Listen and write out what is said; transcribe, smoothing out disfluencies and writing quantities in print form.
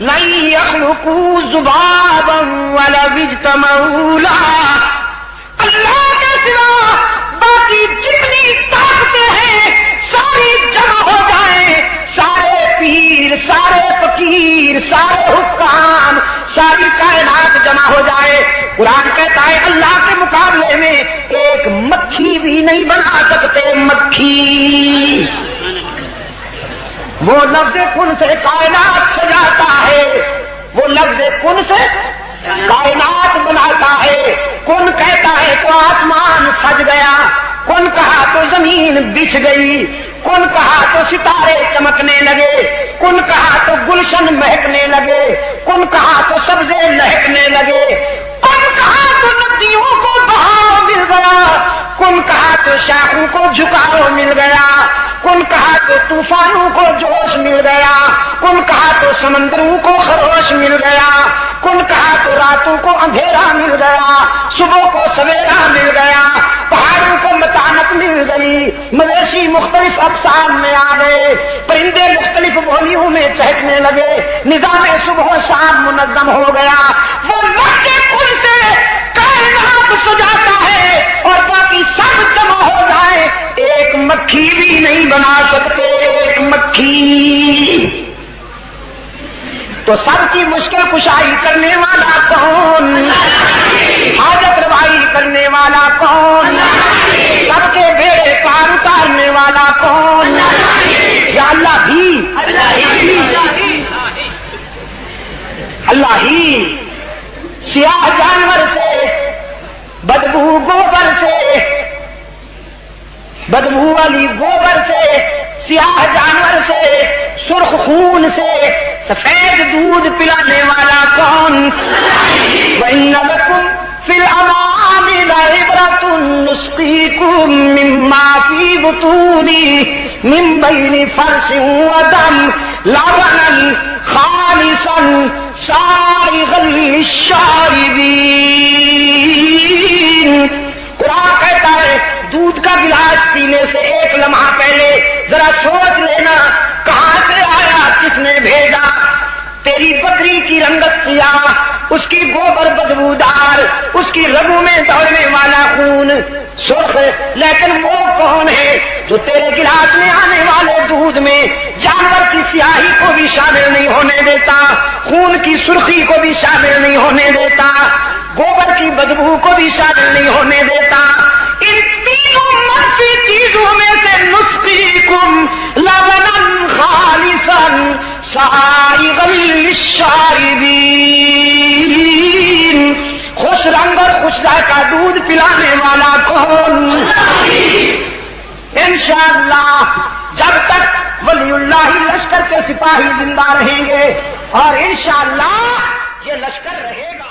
لن يخلقوا ذبابا ولو اجتمعوا له، اللہ کے سوا باقی جتنی طاقتیں ہیں ساری جمع ہو جائیں، سارے پیر، سارے فقیر، سارے حکام، ساری کائنات جمع ہو جائے، قرآن کہتا ہے اللہ کے مقابلے میں ایک مکھی بھی نہیں بنا سکتے۔ مکھی وہ لفظ کن سے کائنات سجاتا ہے، وہ لفظ کن سے کائنات بناتا ہے۔ کن کہتا ہے تو آسمان سج گیا، کن کہا تو زمین بچھ گئی، کن کہا تو ستارے چمکنے لگے، کن کہا تو گلشن مہکنے لگے، کن کہا تو سبزے لہکنے لگے، کن کہا تو ندیوں کو بہاؤ مل گیا، کن کہا تو شاخوں کو جھکاؤ مل گیا، کن کہا تو طوفانوں کو جوش مل گیا، کن کہا تو سمندروں کو خروش مل گیا، کن کہا تو راتوں کو اندھیرا مل گیا، صبح کو سویرا مل گیا، پہاڑوں کو متانت مل گئی، مویشی مختلف اقسام میں آ گئے، پرندے مختلف بولیوں میں چہکنے لگے، نظام صبح و شام منظم ہو گیا۔ وہ لفظ کن سے کائنات سجاتا ہے اور باقی سب جمع ہو جائے، ایک مکھی بھی نہیں بنا سکتے۔ ایک مکھی تو سب کی مشکل کشائی کرنے والا کون؟ حاجت روائی کرنے والا کون؟ سب کے بیڑے پار اتارنے والا کون؟ یا اللہ ہی سیاہ جانور سے، بدبو گوبر سے، بدبو والی گوبر سے، سیاہ جانور سے، سرخ خون سے سفید دودھ پلانے والا کون؟ وَإِنَّ لَكُمْ فِي الْأَنْعَامِ لَعِبْرَةً نُسْقِيكُم مِّمَّا فِي بُطُونِهِ مِن بَيْنِ فَرْثٍ وَدَمٍ لَبَنًا خَالِصًا سَائِغًا لِّلشَّارِبِينَ۔ قرآن کہتا ہے دودھ کا گلاس پینے سے ایک لمحہ پہلے ذرا سوچ لینا کہاں سے آیا، کس نے بھیجا۔ تیری بکری کی رنگت سیاہ، اس کی گوبر بدبودار، اس کی رگوں میں دوڑنے والا خون سرخ، لیکن وہ کون ہے جو تیرے گلاس میں آنے والے دودھ میں جانور کی سیاہی کو بھی شامل نہیں ہونے دیتا، خون کی سرخی کو بھی شامل نہیں ہونے دیتا، گوبر کی بدبو کو بھی شامل نہیں ہونے دیتا۔ ان تینوں منفی چیزوں میں سے نسقیکم لبنا خالصا سائغا للشاربین، خوش رنگ اور خوش ذائقہ دودھ پلانے والا کون؟ انشاءاللہ جب تک ولی اللہ لشکر کے سپاہی زندہ رہیں گے اور انشاءاللہ یہ لشکر رہے گا۔